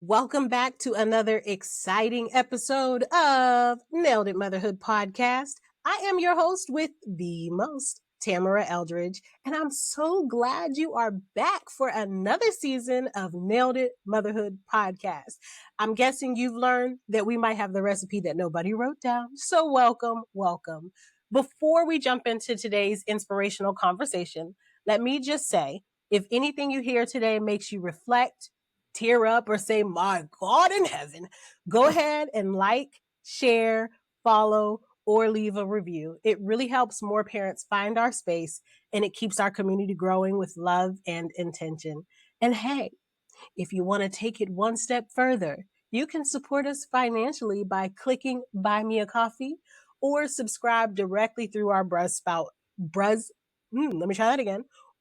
Welcome back to another exciting episode of Nailed It Motherhood Podcast. I am your host with the most, Tamara Eldridge, and I'm so glad you are back for another season of Nailed It Motherhood Podcast. I'm guessing you've learned that we might have the recipe that nobody wrote down, so welcome. Before we jump into today's inspirational conversation, let me just say, if anything you hear today makes you reflect, tear up, or say, my God in heaven, go ahead and like, share, follow, or leave a review. It really helps more parents find our space and it keeps our community growing with love and intention. And hey, if you want to take it one step further, you can support us financially by clicking Buy Me a Coffee or subscribe directly through our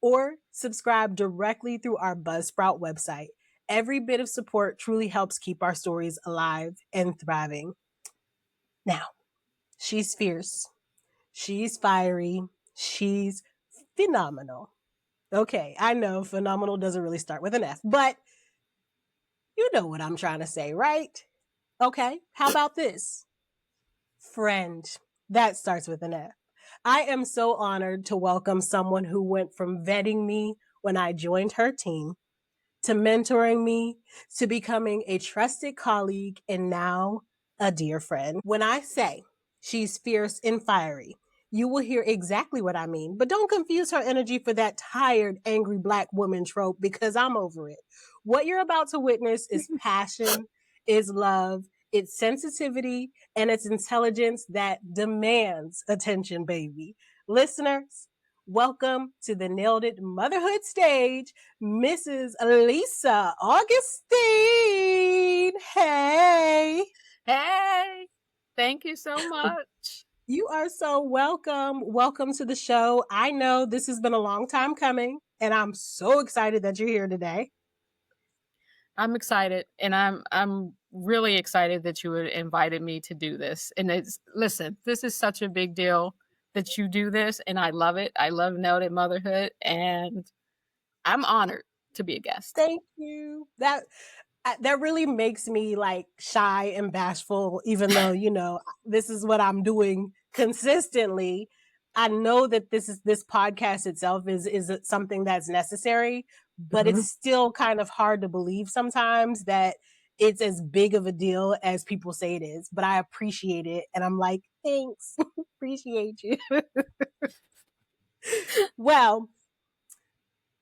or subscribe directly through our Buzzsprout website. Every bit of support truly helps keep our stories alive and thriving. Now, she's fierce. She's fiery. She's phenomenal. Okay, I know phenomenal doesn't really start with an F, but you know what I'm trying to say, right? Okay, how about this? Friend. That starts with an F. I am so honored to welcome someone who went from vetting me when I joined her team to mentoring me, to becoming a trusted colleague, and now a dear friend. When I say she's fierce and fiery, you will hear exactly what I mean. But don't confuse her energy for that tired, angry Black woman trope, because I'm over it. What you're about to witness is passion, is love, it's sensitivity, and it's intelligence that demands attention, baby. Listeners, welcome to the Nailed It Motherhood stage, Mrs. Lisa Augustine. Hey. Hey, thank you so much. You are so welcome. Welcome to the show. I know this has been a long time coming, and I'm so excited that you're here today. I'm excited, and I'm really excited that you invited me to do this. And listen, this is such a big deal that you do this, and I love it. I love Nailed It Motherhood, and I'm honored to be a guest. Thank you. That really makes me like shy and bashful, even though, this is what I'm doing consistently. I know that this podcast itself is something that's necessary, but it's still kind of hard to believe sometimes that it's as big of a deal as people say it is. But I appreciate it. And I'm like, thanks. Appreciate you. Well,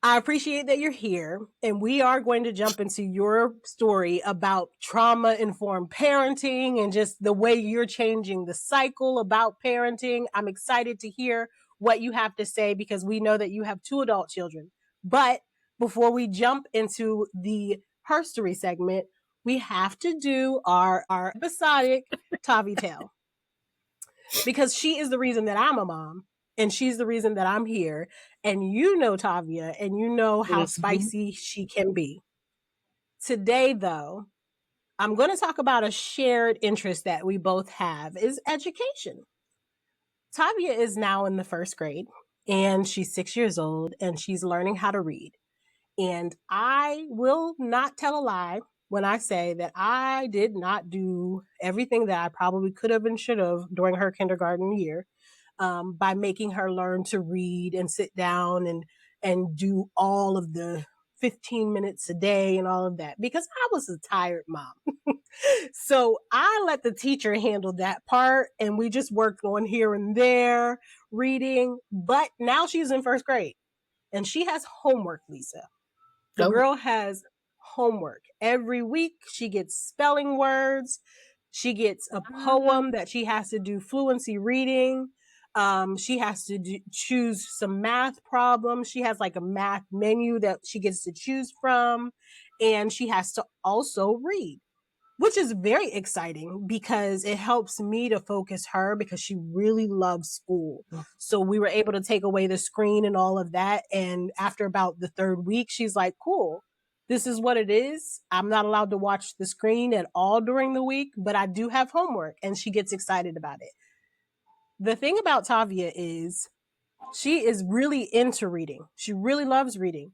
I appreciate that you're here, and we are going to jump into your story about trauma-informed parenting and just the way you're changing the cycle about parenting. I'm excited to hear what you have to say because we know that you have 2 adult children. But before we jump into the herstory segment, we have to do our episodic Tavi tale because she is the reason that I'm a mom. And she's the reason that I'm here. And you know Tavia, and you know how spicy she can be. Today, though, I'm going to talk about a shared interest that we both have is education. Tavia is now in the 1st grade, and she's 6 years old, and she's learning how to read. And I will not tell a lie when I say that I did not do everything that I probably could have and should have during her kindergarten year. By making her learn to read and sit down and do all of the 15 minutes a day and all of that because I was a tired mom. So I let the teacher handle that part and we just worked on here and there reading. But now she's in 1st grade and she has homework, Lisa. The girl has homework. Every week she gets spelling words. She gets a poem that she has to do fluency reading. She has to choose some math problems. She has like a math menu that she gets to choose from. And she has to also read, which is very exciting because it helps me to focus her because she really loves school. So we were able to take away the screen and all of that. And after about the 3rd week, she's like, cool, this is what it is. I'm not allowed to watch the screen at all during the week, but I do have homework. And she gets excited about it. The thing about Tavia is she is really into reading. She really loves reading.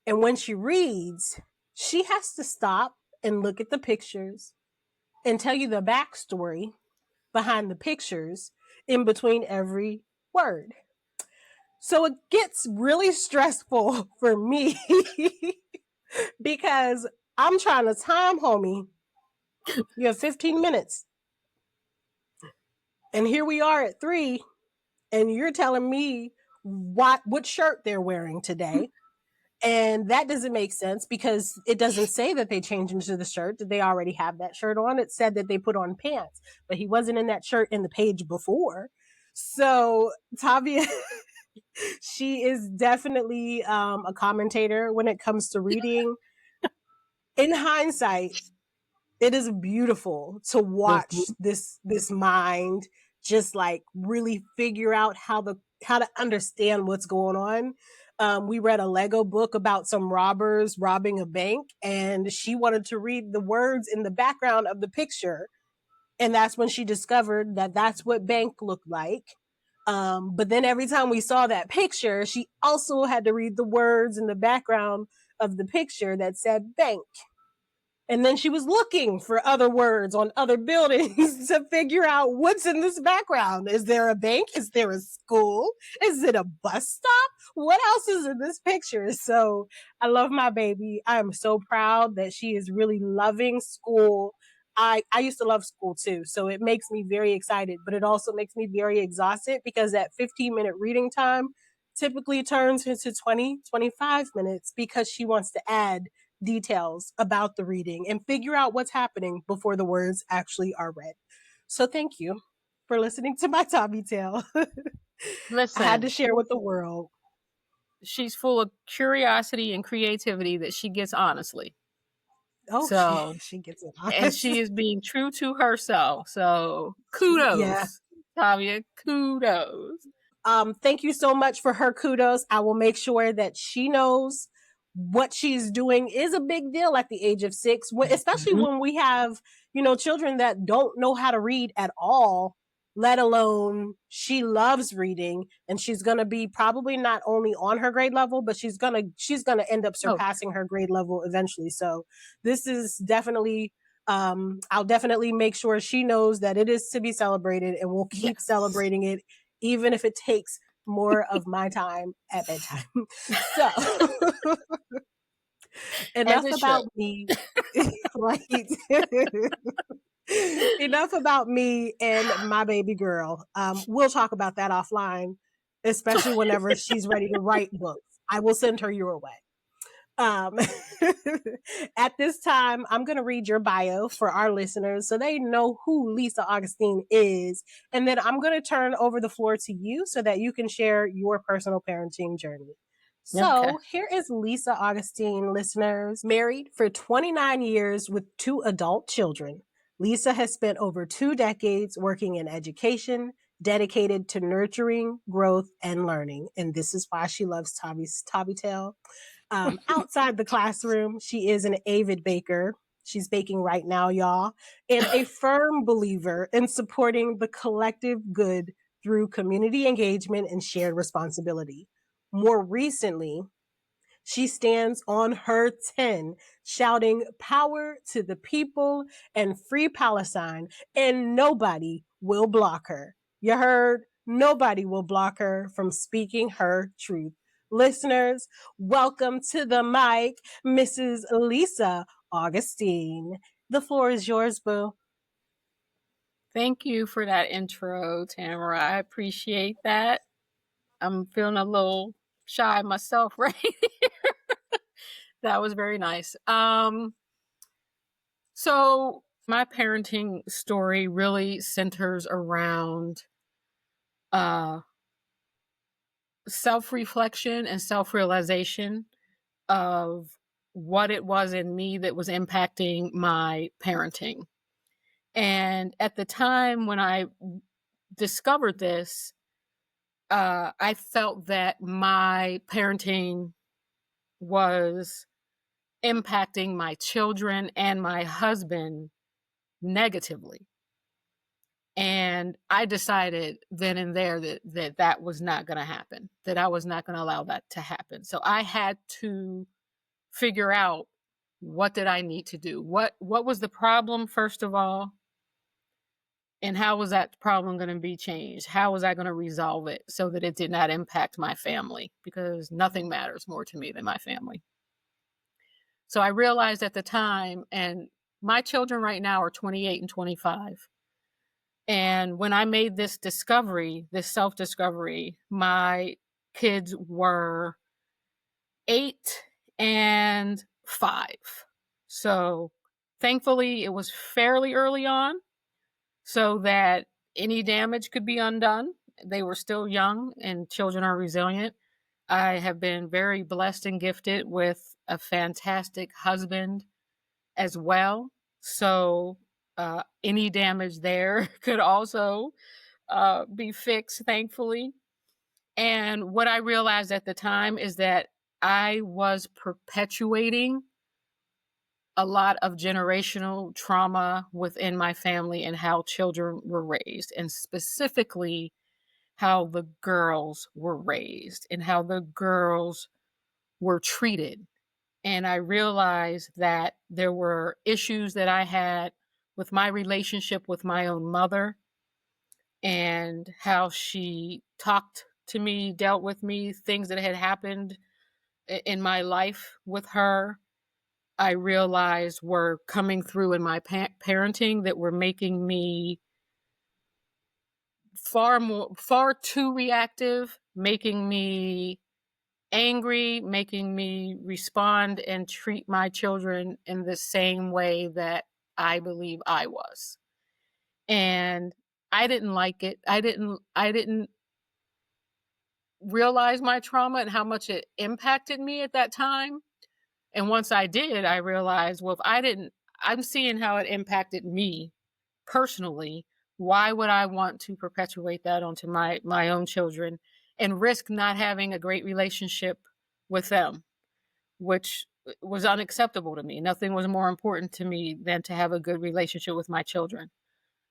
And when she reads, she has to stop and look at the pictures and tell you the backstory behind the pictures in between every word. So it gets really stressful for me because I'm trying to time, homie. You have 15 minutes. And here we are at 3, and you're telling me what shirt they're wearing today. And that doesn't make sense because it doesn't say that they changed into the shirt. Did they already have that shirt on? It said that they put on pants, but he wasn't in that shirt in the page before. So Tavia, she is definitely a commentator when it comes to reading. In hindsight, it is beautiful to watch this mind just like really figure out how to understand what's going on. We read a Lego book about some robbers robbing a bank, and she wanted to read the words in the background of the picture, and that's when she discovered that that's what bank looked like. But then every time we saw that picture, she also had to read the words in the background of the picture that said bank. And then she was looking for other words on other buildings to figure out what's in this background. Is there a bank? Is there a school? Is it a bus stop? What else is in this picture? So I love my baby. I am so proud that she is really loving school. I used to love school too. So it makes me very excited, but it also makes me very exhausted because that 15-minute reading time typically turns into 20, 25 minutes because she wants to add details about the reading and figure out what's happening before the words actually are read. So thank you for listening to my Tommy tale. Listen, I had to share with the world. She's full of curiosity and creativity that she gets honestly. Oh, so she gets it honest. And she is being true to herself. So kudos, yeah. Tavia, kudos. Thank you so much for her kudos. I will make sure that she knows what she's doing is a big deal at the age of 6, especially when we have, children that don't know how to read at all, let alone she loves reading, and she's going to be probably not only on her grade level, but she's going to end up surpassing her grade level eventually. So this is definitely, I'll definitely make sure she knows that it is to be celebrated, and we'll keep celebrating it, even if it takes more of my time at bedtime. So enough about me. Right. Enough about me and my baby girl. We'll talk about that offline, especially whenever she's ready to write books. I will send her your way. At this time, I'm going to read your bio for our listeners so they know who Lisa Augustin is. And then I'm going to turn over the floor to you so that you can share your personal parenting journey. So here is Lisa Augustin, listeners. Married for 29 years with 2 adult children, Lisa has spent over 2 decades working in education, dedicated to nurturing, growth, and learning. And this is why she loves Tabby Tale. Outside the classroom, she is an avid baker. She's baking right now, y'all, and a firm believer in supporting the collective good through community engagement and shared responsibility. More recently, she stands on her 10, shouting power to the people and free Palestine, and nobody will block her. You heard? Nobody will block her from speaking her truth. Listeners, welcome to the mic, Mrs. Lisa Augustin. The floor is yours, boo. Thank you for that intro, Tamara. I appreciate that. I'm feeling a little shy myself right here. That was very nice. So my parenting story really centers around self-reflection and self-realization of what it was in me that was impacting my parenting. And at the time when I discovered this, I felt that my parenting was impacting my children and my husband negatively. And I decided then and there that was not going to happen, that I was not going to allow that to happen. So I had to figure out what did I need to do? What was the problem, first of all? And how was that problem going to be changed? How was I going to resolve it so that it did not impact my family? Because nothing matters more to me than my family. So I realized at the time, and my children right now are 28 and 25. And when I made this discovery, this self-discovery, my kids were 8 and 5. So thankfully, it was fairly early on so that any damage could be undone. They were still young, and children are resilient. I have been very blessed and gifted with a fantastic husband as well. So any damage there could also be fixed, thankfully. And what I realized at the time is that I was perpetuating a lot of generational trauma within my family and how children were raised, and specifically how the girls were raised and how the girls were treated. And I realized that there were issues that I had with my relationship with my own mother and how she talked to me, dealt with me, things that had happened in my life with her. I realized were coming through in my parenting that were making me far too reactive, making me angry, making me respond and treat my children in the same way that I believe I was. And I didn't like it. I didn't realize my trauma and how much it impacted me at that time. And once I did, I realized, well, I'm seeing how it impacted me personally. Why would I want to perpetuate that onto my own children and risk not having a great relationship with them, which was unacceptable to me. Nothing was more important to me than to have a good relationship with my children.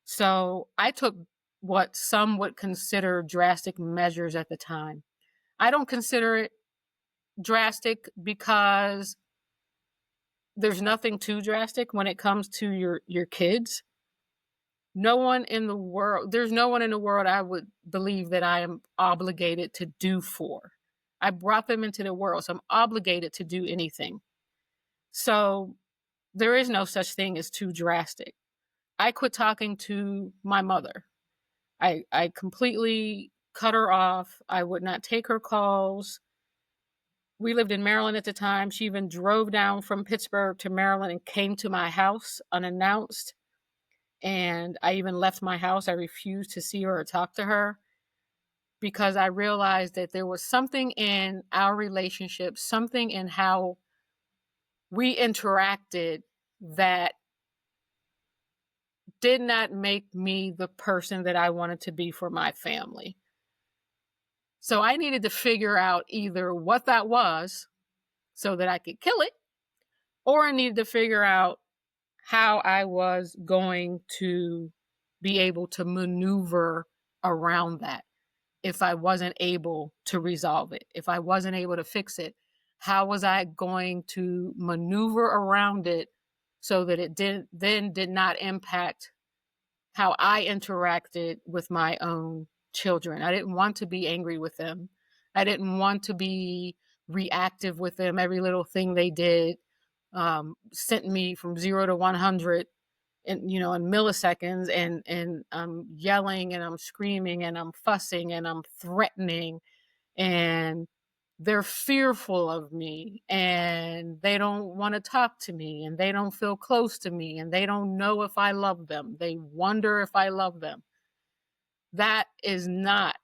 So I took what some would consider drastic measures at the time. I don't consider it drastic because there's nothing too drastic when it comes to your kids. There's no one in the world I would believe that I am obligated to do for. I brought them into the world, so I'm obligated to do anything. So there is no such thing as too drastic. I quit talking to my mother. I completely cut her off. I would not take her calls. We lived in Maryland at the time. She even drove down from Pittsburgh to Maryland and came to my house unannounced. And I even left my house. I refused to see her or talk to her because I realized that there was something in our relationship, something in how we interacted that did not make me the person that I wanted to be for my family. So I needed to figure out either what that was so that I could kill it, or I needed to figure out how I was going to be able to maneuver around that if I wasn't able to resolve it, if I wasn't able to fix it. How was I going to maneuver around it so that it did not impact how I interacted with my own children? I didn't want to be angry with them. I didn't want to be reactive with them. Every little thing they did sent me from 0 to 100 in milliseconds, and I'm yelling and I'm screaming and I'm fussing and I'm threatening, and they're fearful of me and they don't want to talk to me and they don't feel close to me and they don't know if I love them. They wonder if I love them. That is not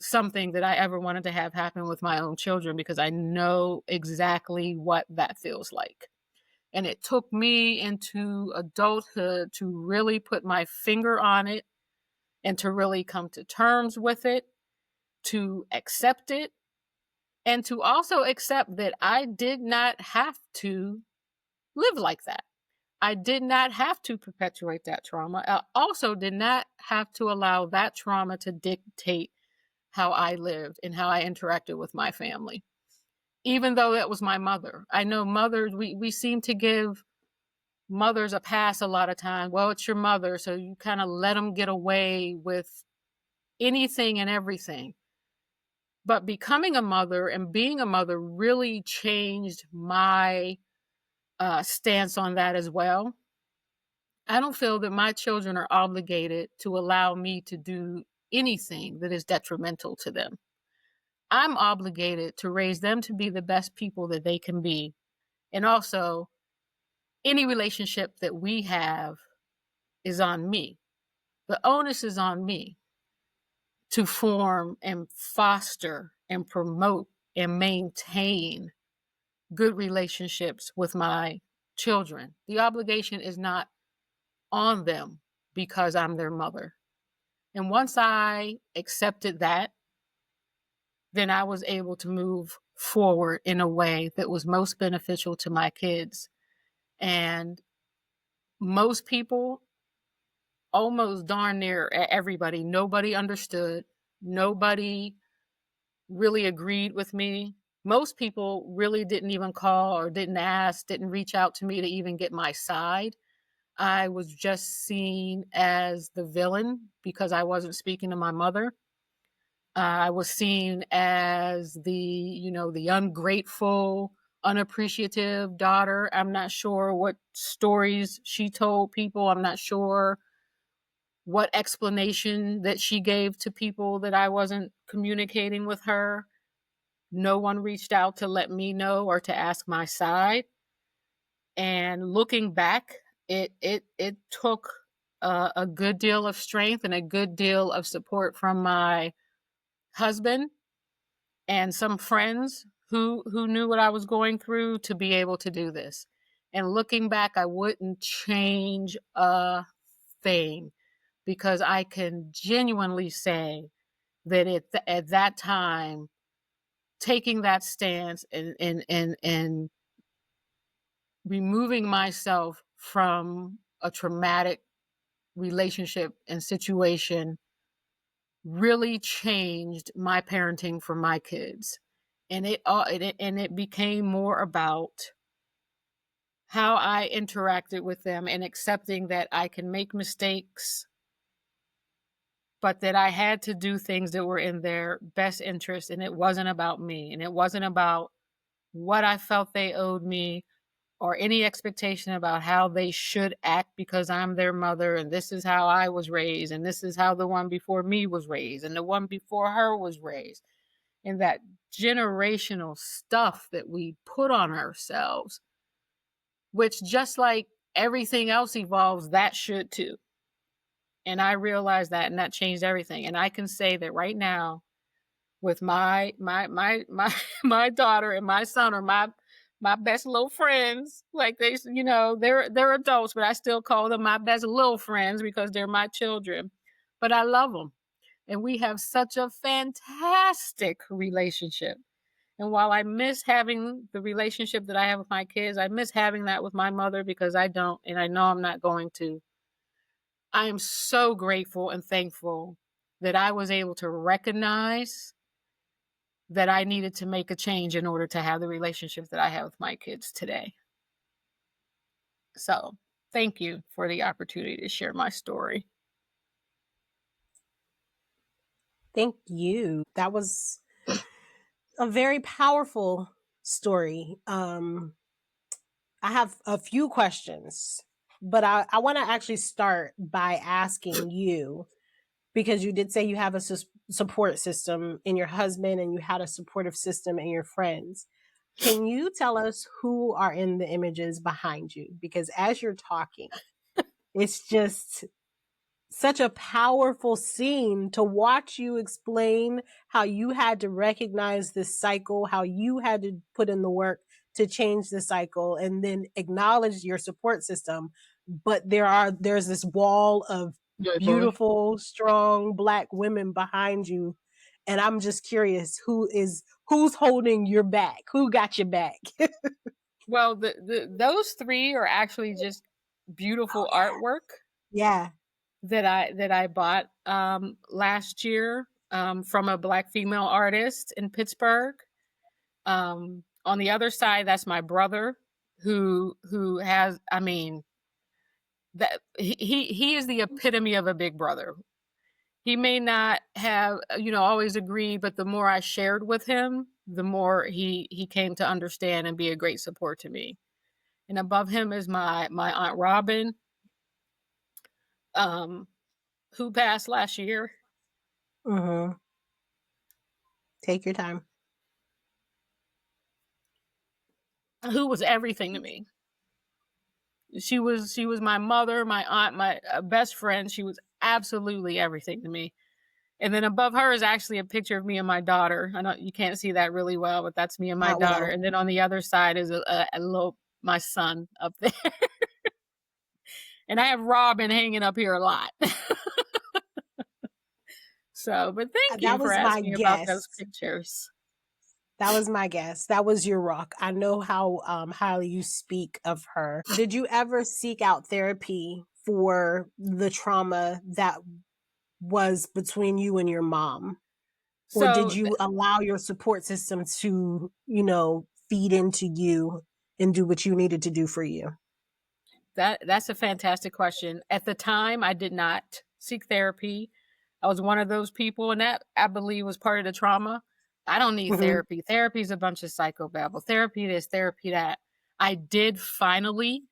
something that I ever wanted to have happen with my own children, because I know exactly what that feels like. And it took me into adulthood to really put my finger on it and to really come to terms with it, to accept it, and to also accept that I did not have to live like that. I did not have to perpetuate that trauma. I also did not have to allow that trauma to dictate how I lived and how I interacted with my family. even though that was my mother. I know mothers, we seem to give mothers a pass a lot of time. Well, it's your mother, so you kind of let them get away with anything and everything. But becoming a mother and being a mother really changed my stance on that as well. I don't feel that my children are obligated to allow me to do anything that is detrimental to them. I'm obligated to raise them to be the best people that they can be. And also, any relationship that we have is on me. The onus is on me to form and foster and promote and maintain good relationships with my children. The obligation is not on them because I'm their mother. And once I accepted that, then I was able to move forward in a way that was most beneficial to my kids. And most people, almost darn near everybody, nobody understood. Nobody really agreed with me. Most people really didn't even call or didn't ask, didn't reach out to me to even get my side. I was just seen as the villain because I wasn't speaking to my mother. I was seen as the ungrateful, unappreciative daughter. I'm not sure what stories she told people. I'm not sure what explanation that she gave to people that I wasn't communicating with her. No one reached out to let me know or to ask my side. And looking back, it took a good deal of strength and a good deal of support from my husband and some friends who knew what I was going through to be able to do this. And looking back, I wouldn't change a thing because I can genuinely say that at that time, taking that stance and removing myself from a traumatic relationship and situation really changed my parenting for my kids. And it became more about how I interacted with them and accepting that I can make mistakes, but that I had to do things that were in their best interest. And it wasn't about me. And it wasn't about what I felt they owed me or any expectation about how they should act because I'm their mother and this is how I was raised and this is how the one before me was raised and the one before her was raised. And that generational stuff that we put on ourselves, which just like everything else evolves, that should too. And I realized that, and that changed everything. And I can say that right now with my my daughter and my son are my best little friends. Like they're adults, but I still call them my best little friends because they're my children. But I love them. And we have such a fantastic relationship. And while I miss having the relationship that I have with my kids, I miss having that with my mother because I don't, and I know I'm not going to. I am so grateful and thankful that I was able to recognize that I needed to make a change in order to have the relationship that I have with my kids today. So thank you for the opportunity to share my story. Thank you. That was a very powerful story. I have a few questions, but I want to actually start by asking you, because you did say you have a support system in your husband and you had a supportive system in your friends. Can you tell us who are in the images behind you? Because as you're talking, it's just such a powerful scene to watch you explain how you had to recognize this cycle, how you had to put in the work to change the cycle, and then acknowledge your support system. But there's this wall of beautiful, strong Black women behind you. And I'm just curious, who's holding your back? Who got your back? Well, those three are actually just beautiful artwork. Yeah. That I bought last year from a Black female artist in Pittsburgh. on the other side, that's my brother who has, I mean, that he is the epitome of a big brother. He may not have, always agreed, but the more I shared with him, the more he came to understand and be a great support to me. And above him is my Aunt Robin, um, who passed last year. Mm-hmm. Take your time. Who was everything to me. She was my mother, my aunt, my best friend. She was absolutely everything to me. And then above her is actually a picture of me and my daughter. I know you can't see that really well, but that's me and my Not daughter. well. And then on the other side is a little my son up there. And I have Robin hanging up here a lot. So, but thank you That for was my asking about those guess. pictures. That was my guess. That was your rock. I know how highly you speak of her. Did you ever seek out therapy for the trauma that was between you and your mom? Or did So you allow your support system to, feed into you and do what you needed to do for you? that's a fantastic question. At the time, I did not seek therapy. I was one of those people, and that I believe was part of the trauma. I don't need Mm-hmm. therapy. Therapy is a bunch of psychobabble. Therapy this, therapy that. I did finally,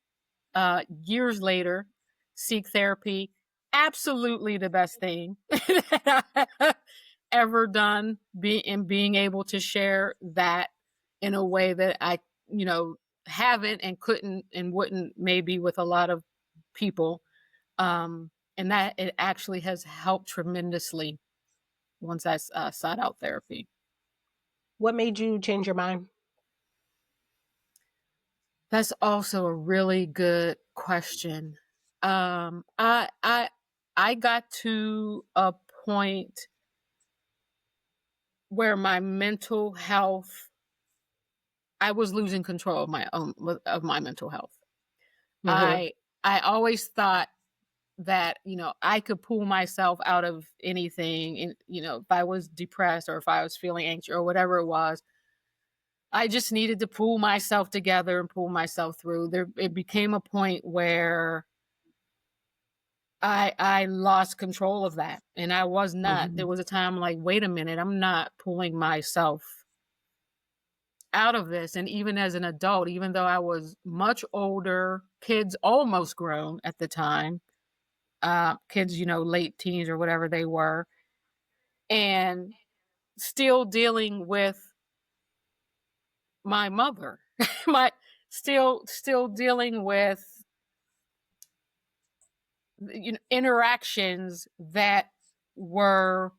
years later, seek therapy. Absolutely the best thing that I ever done. Being able to share that in a way that I, haven't and couldn't and wouldn't maybe with a lot of people. And that it actually has helped tremendously once I sought out therapy. What made you change your mind? That's also a really good question. I got to a point where my mental health, I was losing control of my mental health. Mm-hmm. I always thought that, I could pull myself out of anything. And, if I was depressed or if I was feeling anxious or whatever it was, I just needed to pull myself together and pull myself through. It became a point where I lost control of that. And I was not. Mm-hmm. There was a time like, wait a minute, I'm not pulling myself out of this. And even as an adult, even though I was much older, kids almost grown at the time, kids, late teens or whatever they were, and still dealing with my mother, my still dealing with interactions that were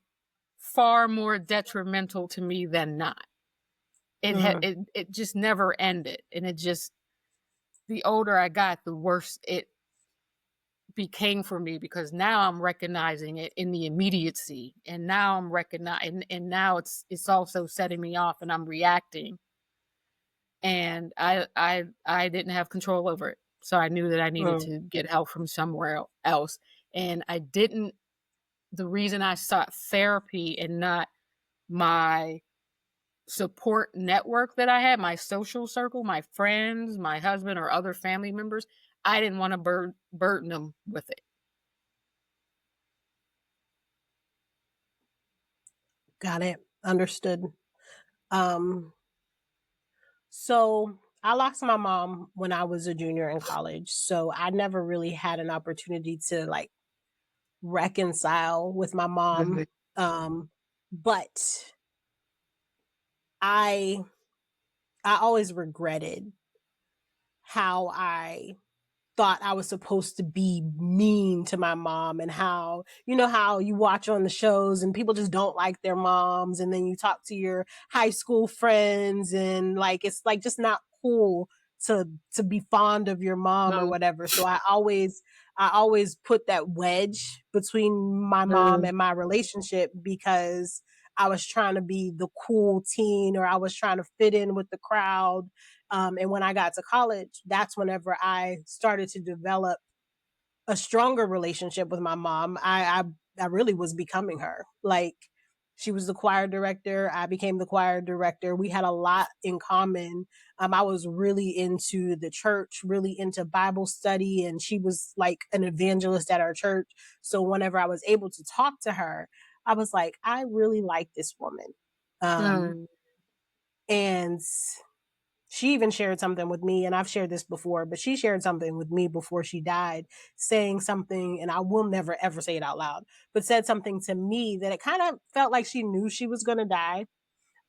far more detrimental to me than not. Mm-hmm. It just never ended, and it just, the older I got, the worse it became for me, because now I'm recognizing it in the immediacy, and now I'm recognizing, and now it's also setting me off, and I'm reacting, and I didn't have control over it, so I knew that I needed Mm-hmm. to get help from somewhere else, and I didn't. The reason I sought therapy and not my support network that I had, my social circle, my friends, my husband, or other family members, I didn't want to burden them with it. Got it. Understood. Um, so I lost my mom when I was a junior in college. So I never really had an opportunity to reconcile with my mom. Mhm. But I I always regretted how I thought I was supposed to be mean to my mom, and how, how you watch on the shows and people just don't like their moms, and then you talk to your high school friends and it's just not cool to be fond of your mom or Mm, whatever. So I always put that wedge between my mom mm, and my relationship, because I was trying to be the cool teen, or I was trying to fit in with the crowd. And when I got to college, that's whenever I started to develop a stronger relationship with my mom. I really was becoming her. She was the choir director. I became the choir director. We had a lot in common. I was really into the church, really into Bible study, and she was like an evangelist at our church. So whenever I was able to talk to her, I was like, I really like this woman. And she even shared something with me, and I've shared this before, but she shared something with me before she died, saying something, and I will never ever say it out loud, but said something to me that it kind of felt like she knew she was going to die.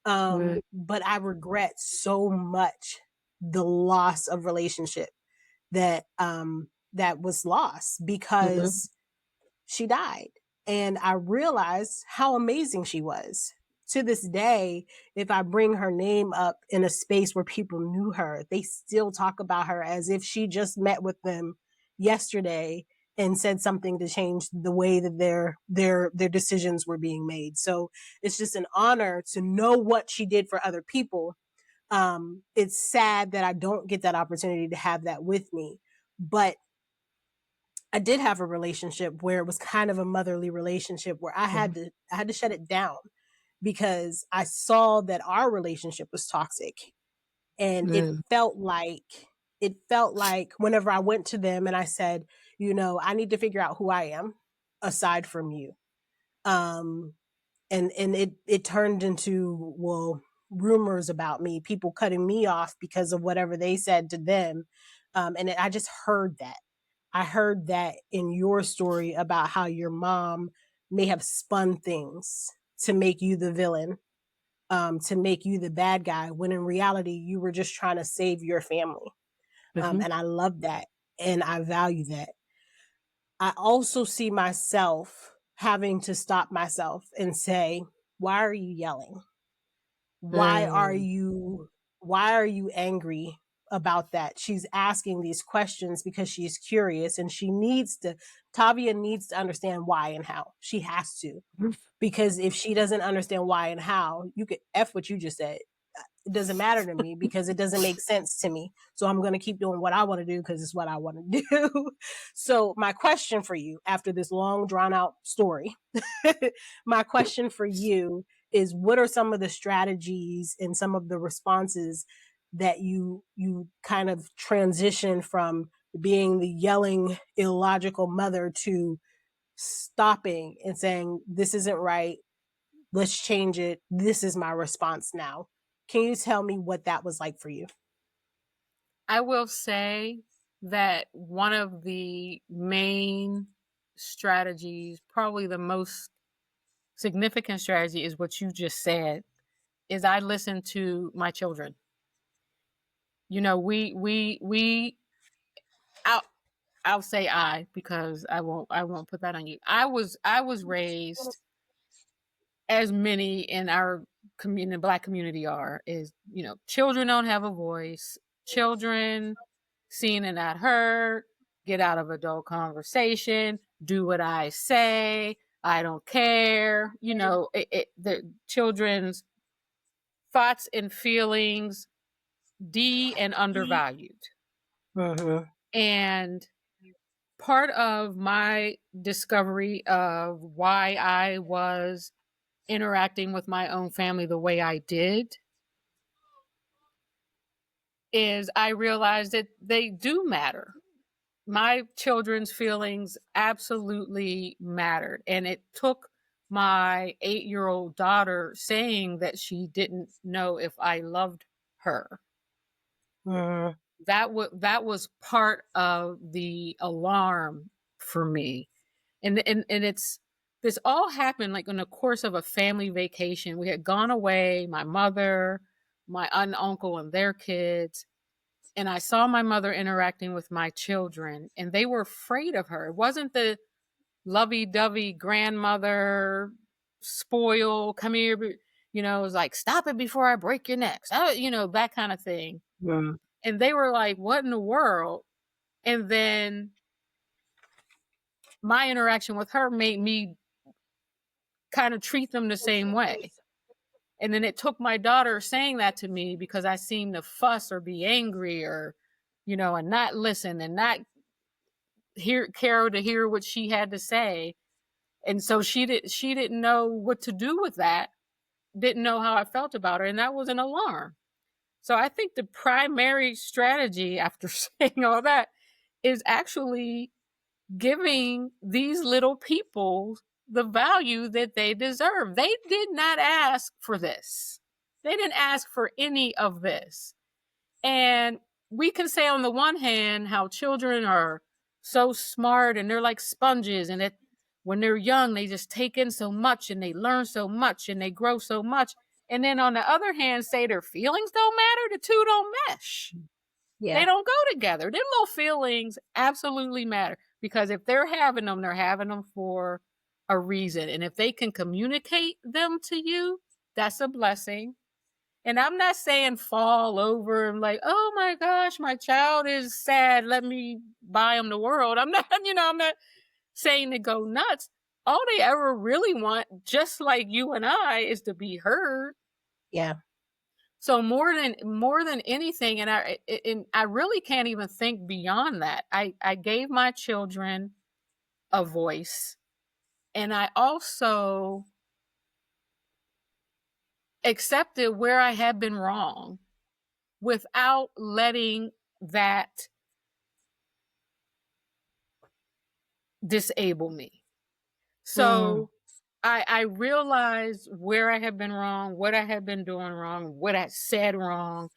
But I regret so much the loss of relationship that that was lost because she died. And I realized how amazing she was. To this day, if I bring her name up in a space where people knew her, they still talk about her as if she just met with them yesterday and said something to change the way that their decisions were being made. So it's just an honor to know what she did for other people. It's sad that I don't get that opportunity to have that with me, but I did have a relationship where it was kind of a motherly relationship where I had to shut it down because I saw that our relationship was toxic. And it felt like whenever I went to them and I said, I need to figure out who I am aside from you. Um, and it turned into, well, rumors about me, people cutting me off because of whatever they said to them. I just heard that. I heard that in your story about how your mom may have spun things to make you the villain, to make you the bad guy, when in reality, you were just trying to save your family. And I love that. And I value that. I also see myself having to stop myself and say, why are you yelling? Why are you angry about that? She's asking these questions because she's curious, and Tavia needs to understand why and how. She has to, because if she doesn't understand why and how, you could F what you just said. It doesn't matter to me because it doesn't make sense to me. So I'm going to keep doing what I want to do because it's what I want to do. So my question for you after this long drawn out story, my question for you is, what are some of the strategies and some of the responses that you kind of transition from being the yelling illogical mother to stopping and saying, this isn't right, let's change it, this is my response now? Can you tell me what that was like for you? I will say that one of the main strategies, probably the most significant strategy, is what you just said, is I listen to my children. I'll say I, because I won't put that on you. I was raised, as many in our community, Black community are, is, children don't have a voice. Children seen and not heard, get out of adult conversation, do what I say, I don't care. The children's thoughts and feelings and undervalued. And part of my discovery of why I was interacting with my own family the way I did is I realized that they do matter. My children's feelings absolutely mattered. And it took my 8-year-old daughter saying that she didn't know if I loved her. That was part of the alarm for me. And this all happened like in the course of a family vacation. We had gone away, my mother, my aunt and uncle and their kids. And I saw my mother interacting with my children, and they were afraid of her. It wasn't the lovey-dovey grandmother, spoil, come here, it was like, stop it before I break your necks, that kind of thing. And they were like, what in the world? And then my interaction with her made me kind of treat them the same way. And then it took my daughter saying that to me because I seemed to fuss or be angry or, and not listen and not care to hear what she had to say. And so she didn't know what to do with that, didn't know how I felt about her, and that was an alarm. So I think the primary strategy after saying all that is actually giving these little people the value that they deserve. They did not ask for this. They didn't ask for any of this. And we can say on the one hand how children are so smart and they're like sponges, and that when they're young, they just take in so much and they learn so much and they grow so much. And then on the other hand, say their feelings don't matter. The two don't mesh. Yeah. They don't go together. Their little feelings absolutely matter, because if they're having them for a reason. And if they can communicate them to you, that's a blessing. And I'm not saying fall over and like, oh my gosh, my child is sad, let me buy them the world. I'm not saying to go nuts. All they ever really want, just like you and I, is to be heard. Yeah. So more than anything, and I really can't even think beyond that. I gave my children a voice, and I also accepted where I had been wrong without letting that disable me. So I realized where I had been wrong, what I had been doing wrong, what I said wrong,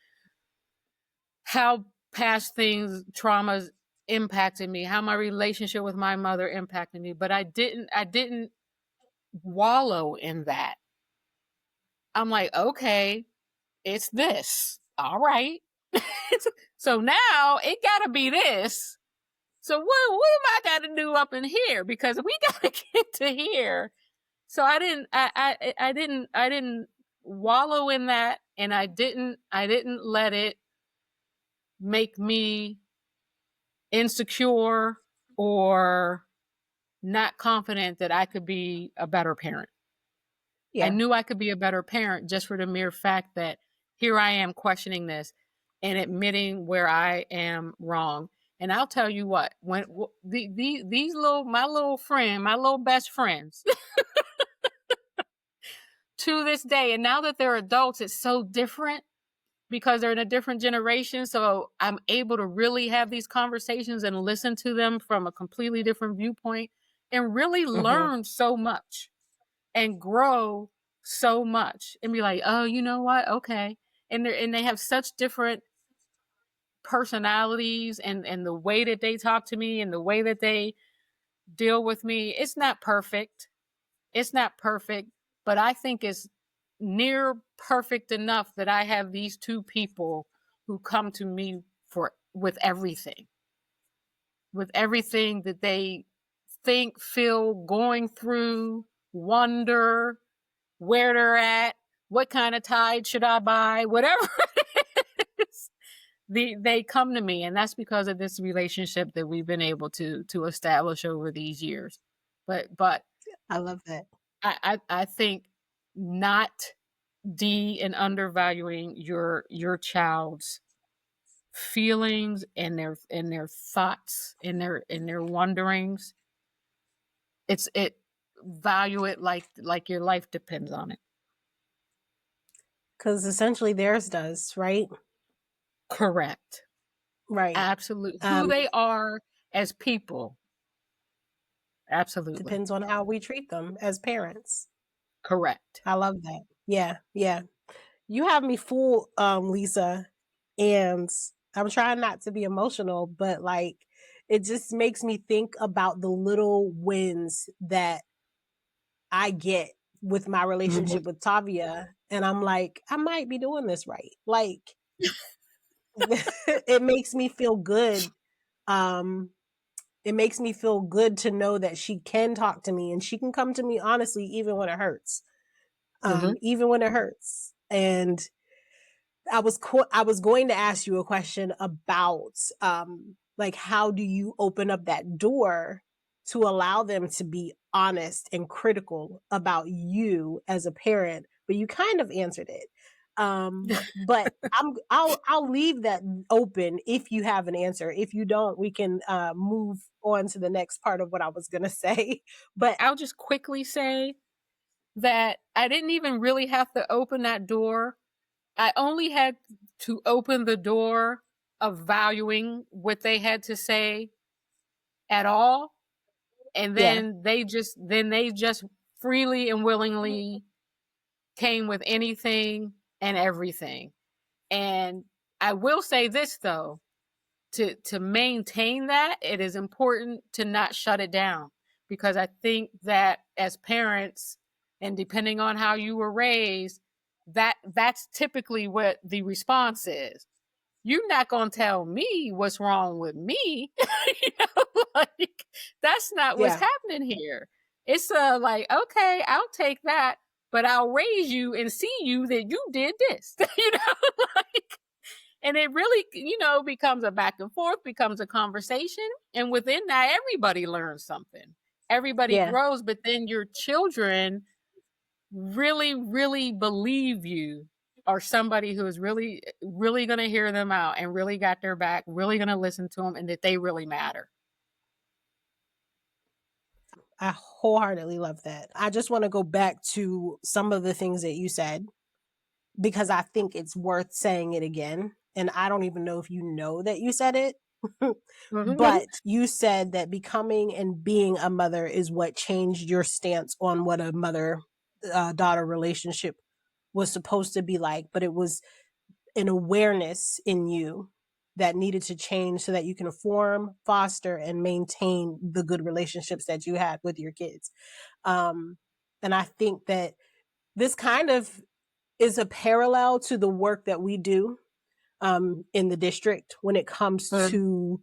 how past things, traumas impacted me, how my relationship with my mother impacted me. But I didn't wallow in that. I'm like, okay, it's this. All right. So now it gotta be this. So what am I gotta do up in here? Because we gotta get to here. So I didn't wallow in that, and I didn't let it make me insecure or not confident that I could be a better parent. Yeah. I knew I could be a better parent just for the mere fact that here I am questioning this and admitting where I am wrong. And I'll tell you what, when these my little best friends to this day, and now that they're adults, it's so different because they're in a different generation. So I'm able to really have these conversations and listen to them from a completely different viewpoint and really learn so much and grow so much and be like, oh, you know what? Okay. And they have such different personalities, and the way that they talk to me and the way that they deal with me. It's not perfect. It's not perfect, but I think it's near perfect enough that I have these two people who come to me with everything that they think, feel, going through, wonder where they're at, what kind of tide should I buy, whatever it is. They come to me, and that's because of this relationship that we've been able to establish over these years. But I love that. I think not and undervaluing your child's feelings and their thoughts and their wonderings. It value it like your life depends on it. Because essentially theirs does, right? Correct. Right. Absolutely. Who they are as people. Absolutely. Depends on how we treat them as parents. Correct. I love that. Yeah. Yeah. You have me full, Lisa, and I'm trying not to be emotional, but like, it just makes me think about the little wins that I get with my relationship with Tavia. And I'm like, I might be doing this right. Like, it makes me feel good. It makes me feel good to know that she can talk to me and she can come to me honestly, even when it hurts. Even when it hurts. And I was going to ask you a question about, like, how do you open up that door to allow them to be honest and critical about you as a parent? But you kind of answered it. But I'll leave that open if you have an answer. If you don't, we can move on to the next part of what I was gonna say. But I'll just quickly say that I didn't even really have to open that door. I only had to open the door of valuing what they had to say at all. And yeah, then they just freely and willingly came with anything and everything. And I will say this though, to maintain that, it is important to not shut it down, because I think that as parents, and depending on how you were raised, that's typically what the response is. You're not going to tell me what's wrong with me. Like, that's not what's yeah, happening here. It's like, okay, I'll take that, but I'll raise you and see you that you did this. Like, and it really, becomes a back and forth, becomes a conversation. And within that, everybody learns something. Everybody yeah. grows, but then your children really, really believe you are somebody who is really, really going to hear them out and really got their back, really going to listen to them, and that they really matter. I wholeheartedly love that. I just want to go back to some of the things that you said because I think it's worth saying it again. And I don't even know if you know that you said it, Mm-hmm. but you said that becoming and being a mother is what changed your stance on what a mother daughter relationship was supposed to be like. But it was an awareness in you that needed to change so that you can form, foster, and maintain the good relationships that you had with your kids. And I think that this kind of is a parallel to the work that we do in the district when it comes to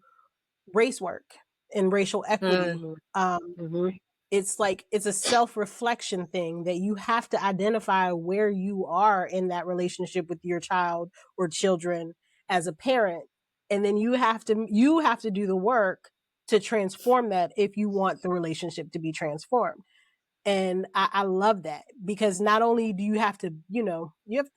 race work and racial equity. Mm-hmm. Um, Mm-hmm. it's like it's a self-reflection thing that you have to identify where you are in that relationship with your child or children as a parent, and then you have to do the work to transform that if you want the relationship to be transformed. And I love that because not only do you have to,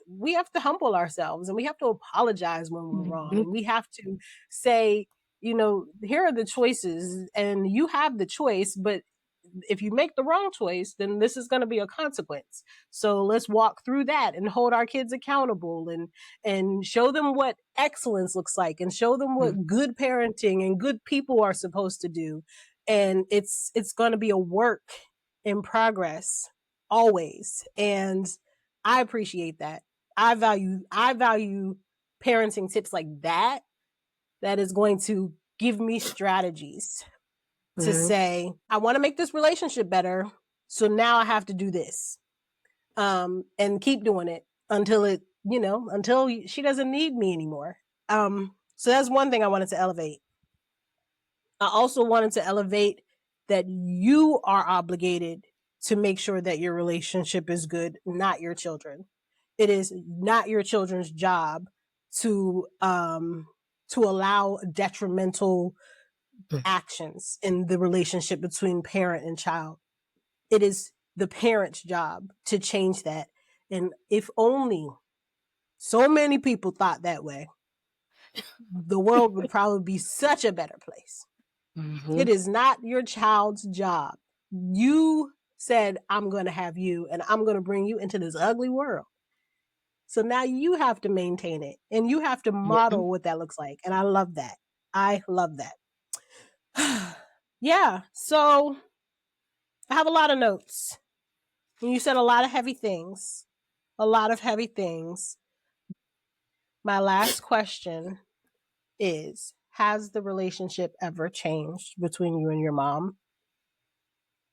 we have to humble ourselves and we have to apologize when we're wrong. Mm-hmm. And we have to say, here are the choices and you have the choice, but if you make the wrong choice, then this is going to be a consequence. So let's walk through that and hold our kids accountable and show them what excellence looks like and show them what good parenting and good people are supposed to do. And it's going to be a work in progress always. And I appreciate that. I value parenting tips like that is going to give me strategies to Mm-hmm. say, I want to make this relationship better. So now I have to do this. And keep doing it until she doesn't need me anymore. So that's one thing I wanted to elevate. I also wanted to elevate that you are obligated to make sure that your relationship is good, not your children. It is not your children's job to allow detrimental actions in the relationship between parent and child. It is the parent's job to change that. And if only so many people thought that way, the world would probably be such a better place. Mm-hmm. It is not your child's job. You said, I'm going to have you and I'm going to bring you into this ugly world. So now you have to maintain it and you have to Mm-hmm. model what that looks like. And I love that. I love that. Yeah. So I have a lot of notes. And you said a lot of heavy things. A lot of heavy things. My last question is, has the relationship ever changed between you and your mom?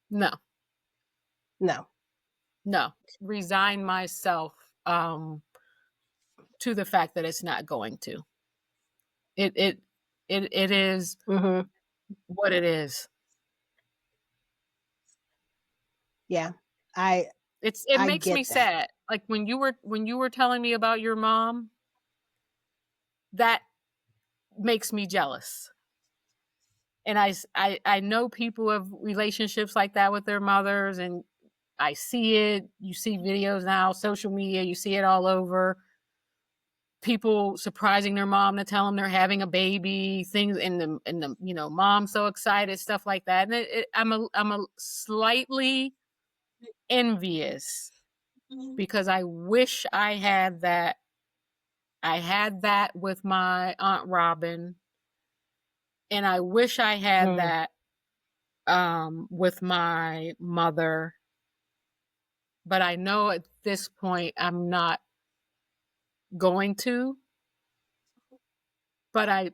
No, No. no. Resign myself to the fact that it's not going to. It it it is Mm-hmm. what it is. Yeah. I It I makes me get that. sad. Like when you were telling me about your mom, that makes me jealous. And I know people have relationships like that with their mothers, and I see it. You see videos now, social media, you see it all over. people surprising their mom to tell them they're having a baby, things, and the you know, mom so excited, stuff like that. And I'm a slightly envious because I wish I had that. I had that with my Aunt Robin, and I wish I had that with my mother. But I know at this point I'm not going to. But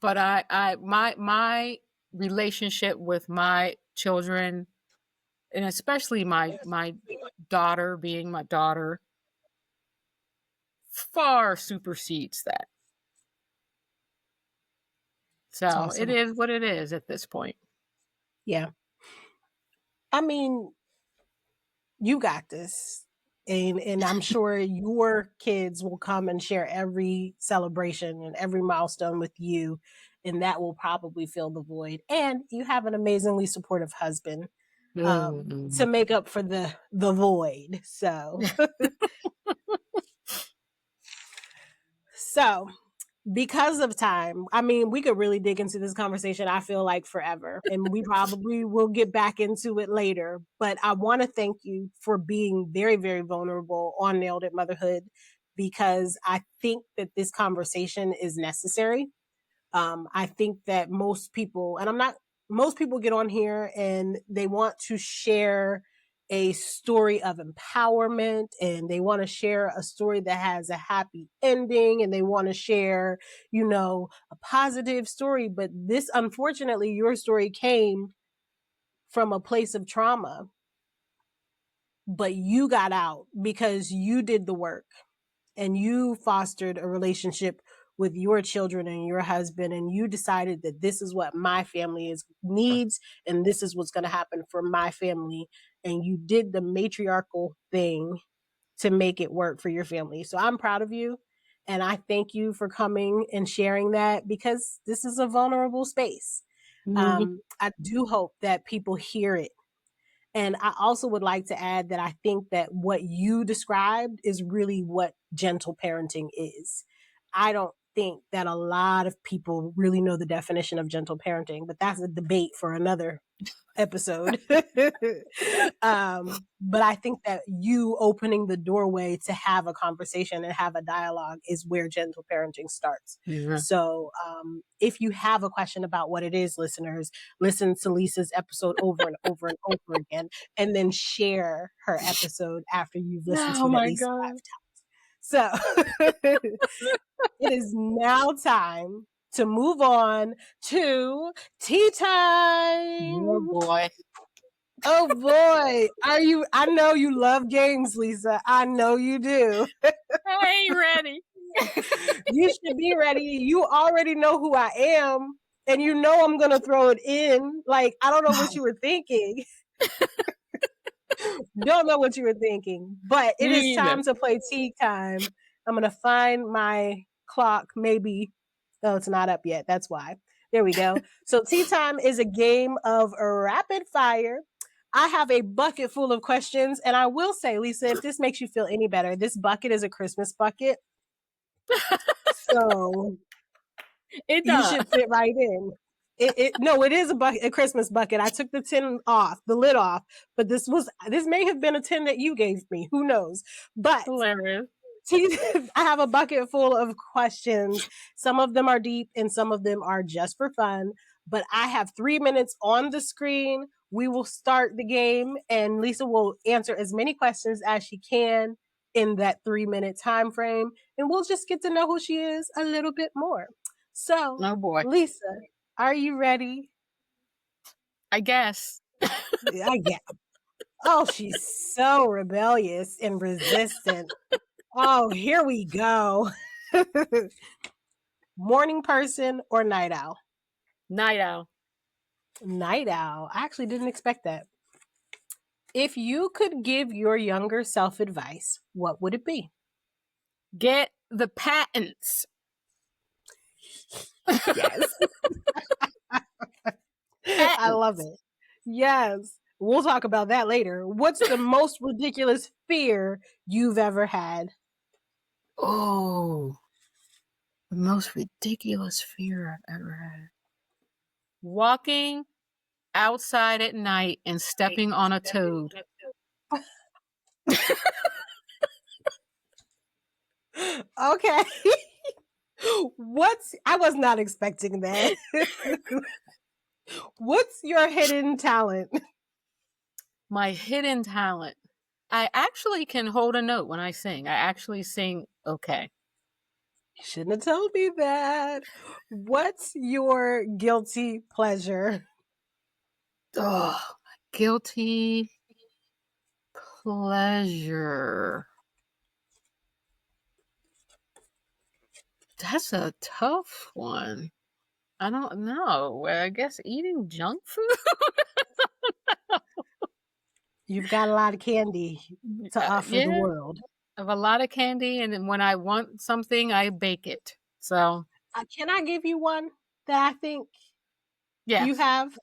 my relationship with my children, and especially my daughter, being my daughter, far supersedes that. So awesome. It is what it is at this point. Yeah. I mean, you got this. And I'm sure your kids will come and share every celebration and every milestone with you. And that will probably fill the void. And you have an amazingly supportive husband to make up for the void. So, so because of time, I mean, we could really dig into this conversation, I feel like, forever. And we probably will get back into it later. But I want to thank you for being very, very vulnerable on Nailed It Motherhood, because I think that this conversation is necessary. I think that most people get on here and they want to share a story of empowerment, and they want to share a story that has a happy ending, and they want to share, a positive story. But this, unfortunately, your story came from a place of trauma, but you got out because you did the work and you fostered a relationship with your children and your husband, and you decided that this is what my family needs, and this is what's going to happen for my family. And you did the matriarchal thing to make it work for your family. So I'm proud of you. And I thank you for coming and sharing that, because this is a vulnerable space. I do hope that people hear it. And I also would like to add that I think that what you described is really what gentle parenting is. I don't think that a lot of people really know the definition of gentle parenting, but that's a debate for another episode. But I think that you opening the doorway to have a conversation and have a dialogue is where gentle parenting starts. Yeah. So if you have a question about what it is, listeners, listen to Lisa's episode over and over and over again, and then share her episode after you've listened to it at least 5 times. So it is now time to move on to tea time. Oh boy. Oh boy. I know you love games, Lisa. I know you do. I ain't ready. You should be ready. You already know who I am, and you know I'm going to throw it in. Like, I don't know what you were thinking. Don't know what you were thinking, but it is time to play tea time. I'm going to find my clock. Maybe. Oh, it's not up yet. That's why. There we go. So tea time is a game of rapid fire. I have a bucket full of questions, and I will say, Lisa, if this makes you feel any better, this bucket is a Christmas bucket. So you should fit right in. It is a Christmas bucket. I took the lid off, but this may have been a tin that you gave me. Who knows? But hilarious. I have a bucket full of questions. Some of them are deep and some of them are just for fun. But I have 3 minutes on the screen. We will start the game, and Lisa will answer as many questions as she can in that 3-minute time frame, and we'll just get to know who she is a little bit more. So, oh boy, Lisa, are you ready? I guess. I guess. Oh, she's so rebellious and resistant. Oh, here we go. Morning person or night owl? Night owl. Night owl. I actually didn't expect that. If you could give your younger self advice, what would it be? Get the patents. Yes. I love it. Yes. We'll talk about that later. What's the most ridiculous fear you've ever had? Oh, the most ridiculous fear I've ever had. Walking outside at night and stepping on a toad. Okay. I was not expecting that. What's your hidden talent? My hidden talent. I actually can hold a note when I sing. I actually sing okay. You shouldn't have told me that. What's your guilty pleasure? Oh, guilty pleasure. That's a tough one. I don't know. I guess eating junk food. You've got a lot of candy to offer the Yeah, world. I have a lot of candy, and then when I want something, I bake it. So Can I give you one that I think you yes, have?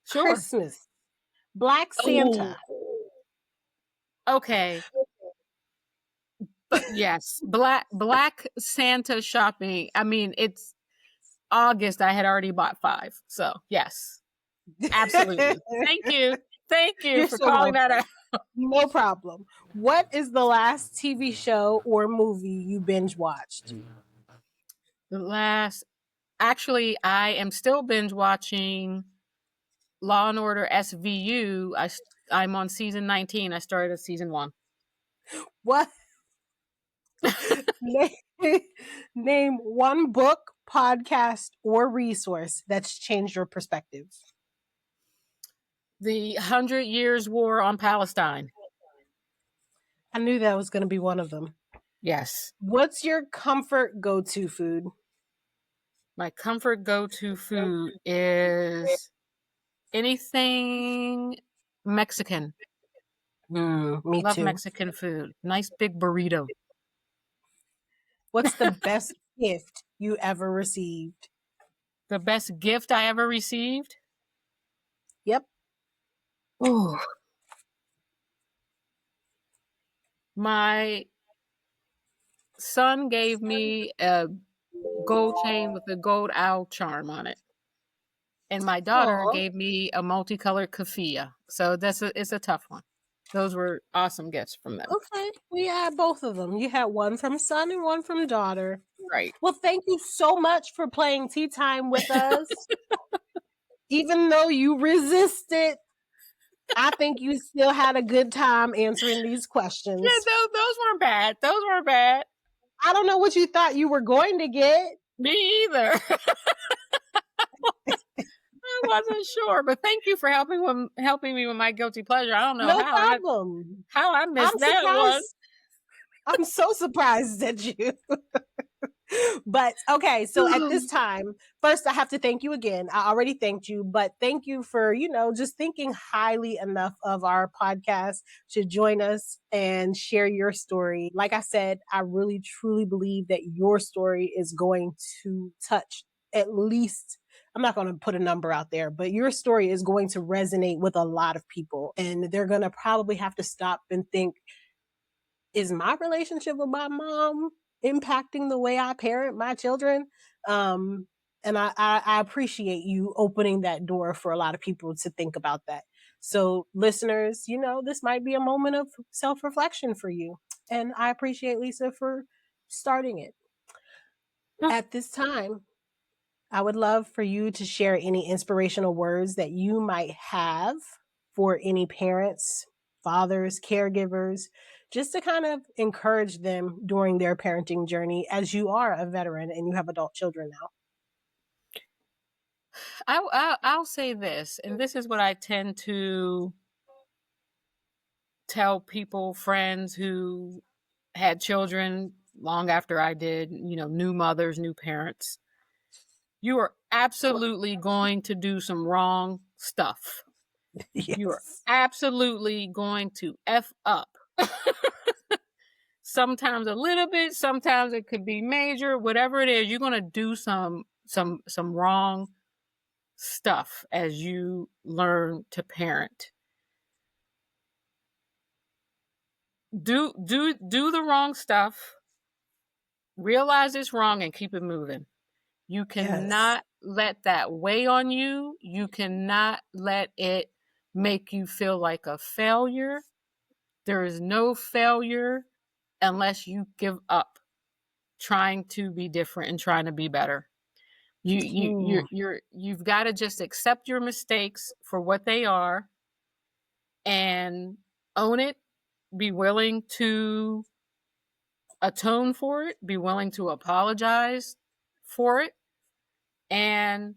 sure. Christmas. Black Oh, Santa. okay. But yes, black Santa shopping. I mean, it's August. I had already bought 5. So yes, absolutely. Thank you You're for so calling that welcome. out. No problem. What is the last TV show or movie you binge watched? Actually, I am still binge watching Law and Order SVU. I'm on season 19. I started at season 1. What? Name one book, podcast, or resource that's changed your perspective. The 100 Years War on Palestine. I knew that was going to be one of them. Yes. What's your comfort go-to food? My comfort go-to food is anything Mexican. Me Love too. Mexican food. Nice big burrito. What's the best gift you ever received? The best gift I ever received? Yep. Oh. My son gave me a gold chain with a gold owl charm on it. And my daughter Aw. gave me a multicolored keffiyeh. So it's a tough one. Those were awesome gifts from them. Okay. We had both of them. You had one from son and one from daughter. Right. Well, thank you so much for playing tea time with us. Even though you resisted, I think you still had a good time answering these questions. Yeah, those weren't bad. Those weren't bad. I don't know what you thought you were going to get. Me either. I wasn't sure, but thank you for helping me with my guilty pleasure. I don't know No how problem. I missed I'm that one. surprised. I'm so surprised at you. But okay, so at this time, first I have to thank you again. I already thanked you, but thank you for, just thinking highly enough of our podcast to join us and share your story. Like I said, I really truly believe that your story is going to touch at least, I'm not going to put a number out there, but your story is going to resonate with a lot of people, and they're going to probably have to stop and think, is my relationship with my mom impacting the way I parent my children? And I appreciate you opening that door for a lot of people to think about that. So listeners, this might be a moment of self-reflection for you. And I appreciate Lisa for starting it. At this time, I would love for you to share any inspirational words that you might have for any parents, fathers, caregivers, just to kind of encourage them during their parenting journey, as you are a veteran and you have adult children now. I'll say this, and this is what I tend to tell people, friends who had children long after I did, new mothers, new parents. You are absolutely going to do some wrong stuff. Yes. You are absolutely going to F up. Sometimes a little bit, sometimes it could be major, whatever it is, you're going to do some wrong stuff as you learn to parent. Do the wrong stuff, realize it's wrong and keep it moving. You cannot let that weigh on you. You cannot let it make you feel like a failure. There is no failure unless you give up trying to be different and trying to be better. You've got to just accept your mistakes for what they are and own it. Be willing to atone for it. Be willing to apologize for it, and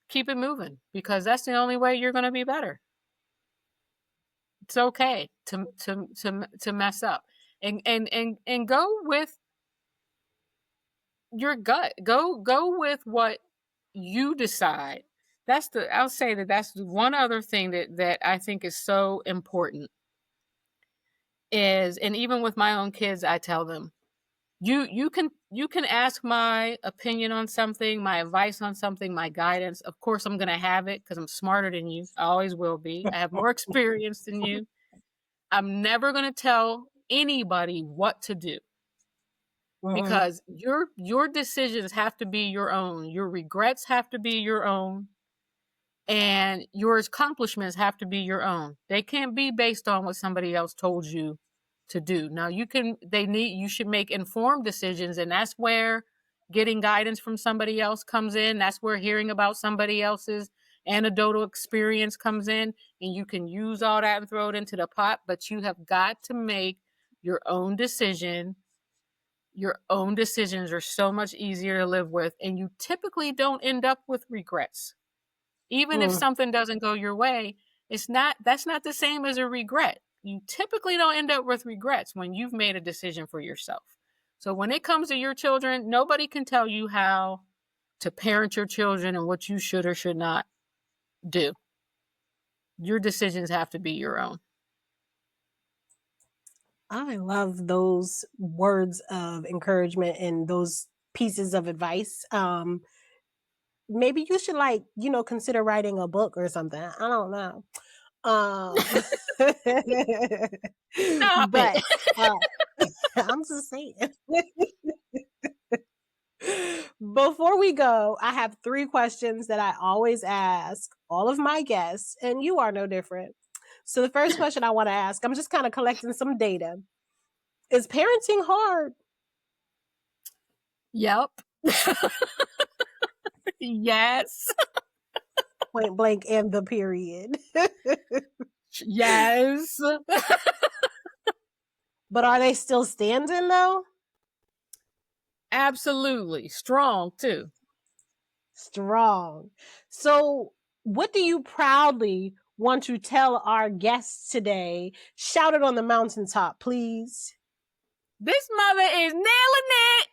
keep it moving, because that's the only way you're going to be better. It's okay to mess up, and go with your gut. Go with what you decide. I'll say that's one other thing that I think is so important is, and even with my own kids, I tell them, you can ask my opinion on something, my advice on something, my guidance. Of course, I'm going to have it because I'm smarter than you. I always will be. I have more experience than you. I'm never going to tell anybody what to do, because your decisions have to be your own. Your regrets have to be your own, and your accomplishments have to be your own. They can't be based on what somebody else told you to do. Now you should make informed decisions, and that's where getting guidance from somebody else comes in. That's where hearing about somebody else's anecdotal experience comes in, and you can use all that and throw it into the pot, but you have got to make your own decision. Your own decisions are so much easier to live with, and you typically don't end up with regrets. Even if something doesn't go your way, that's not the same as a regret. You typically don't end up with regrets when you've made a decision for yourself. So when it comes to your children, nobody can tell you how to parent your children and what you should or should not do. Your decisions have to be your own. I love those words of encouragement and those pieces of advice. Maybe you should consider writing a book or something. I don't know. Stop but it. I'm just saying. Before we go, I have 3 questions that I always ask all of my guests, and you are no different. So the first question I want to ask, I'm just kind of collecting some data. Is parenting hard? Yep. Yes. Point blank and the period. Yes. But are they still standing though? Absolutely. Strong too. Strong. So what do you proudly want to tell our guests today? Shout it on the mountaintop, please. This mother is nailing it.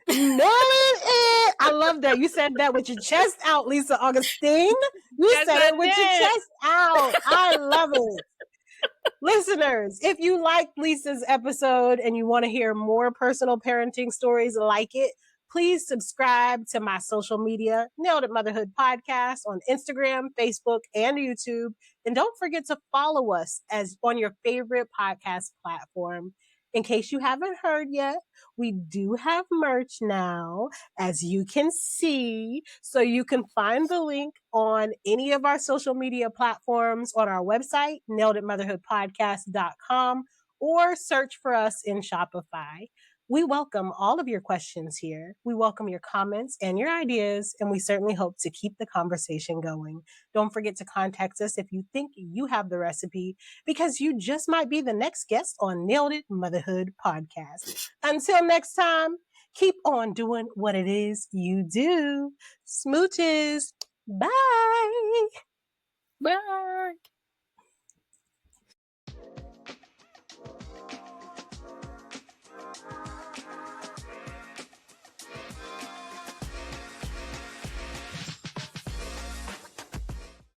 Nailing it. I love that. You said that with your chest out, Lisa Augustin. You said it with your chest out. I love it. Listeners, if you liked Lisa's episode and you want to hear more personal parenting stories like it, please subscribe to my social media, Nailed It Motherhood Podcast, on Instagram, Facebook, and YouTube. And don't forget to follow us on your favorite podcast platform. In case you haven't heard yet, we do have merch now, as you can see. So you can find the link on any of our social media platforms, on our website, naileditmotherhoodpodcast.com, or search for us in Shopify. We welcome all of your questions here. We welcome your comments and your ideas, and we certainly hope to keep the conversation going. Don't forget to contact us if you think you have the recipe, because you just might be the next guest on Nailed It Motherhood Podcast. Until next time, keep on doing what it is you do. Smooches. Bye. Bye.